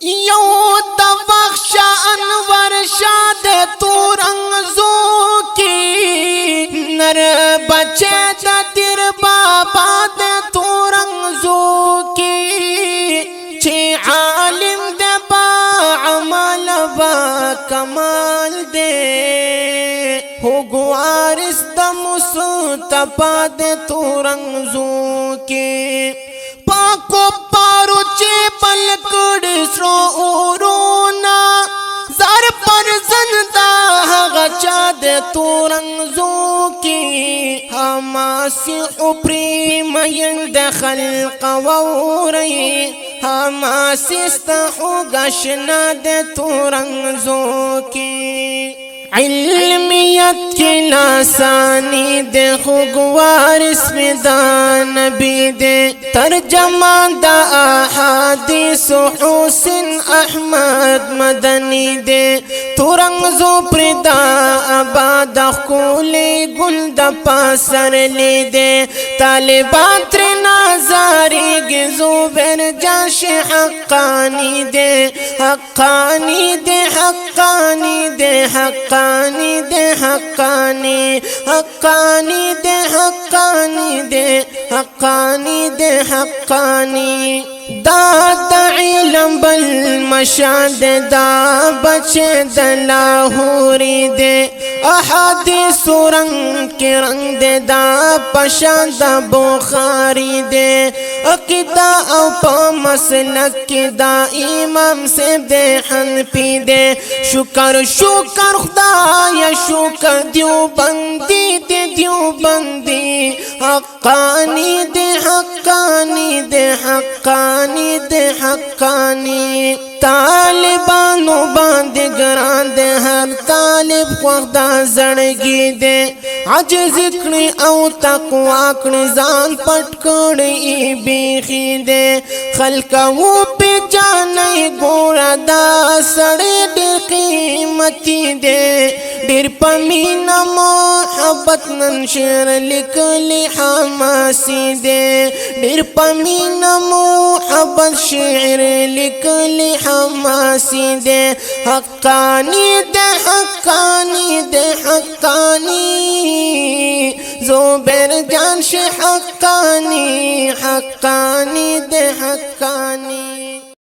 یو د بخش انور شاد تورنګ زو کی نر بچے د تیر بابا د تورنګ زو کی چې عالم د با عمل با کمال دے ہو گوارس د مصطفی د تورنګ زو کی پاکو پارو چی پلکڑ سرو اورونا زار پر زندہ غچا دے تورنگ زو کی ہماسی اپری مین دے خلق ووری ہماسی استحو گشنا دے تورنگ زو کی علمیت کی لاسانی دے خوگوار اسم دا نبی دے ترجمہ دا احادیث حسین احمد مدنی دے تورنگ زو پردا آباد خولی گل دا پاسر لی دے طالبان ترنا زاری گزو برجاش حقانی دے حقانی دے حقانی دے حقانی دے حقانی حقانی دے حقانی دے حقانی دے حقانی دا علم بالمشاد دا بچے دلاہوری دے احادیث رنگ کے رنگ دے دا پشاد بخاری دے عقیدہ او پا مسلک کی دا امام سے دے حنفی دے شکر شکر خدا یا شکر دیو بندی دے دیو بندی حقانی دے حقانی دے حقانی دے حقانی طالبانو باندې ګران دے هر طالب خوخدا زړګي دے عجز کړي او تقوا کړي ځان پټ کړي بیخي دے خلق وو په جانې ګور دا سړې ډېر قیمتي دے ډېر پمینا محبت نن شعر لیکلي حماسي دے ډېر پمینا محبت شعر لیکلي حماسي دے حقانی دے حقانی دے حقانی زبیر جان ش حقانی حقانی دے حقانی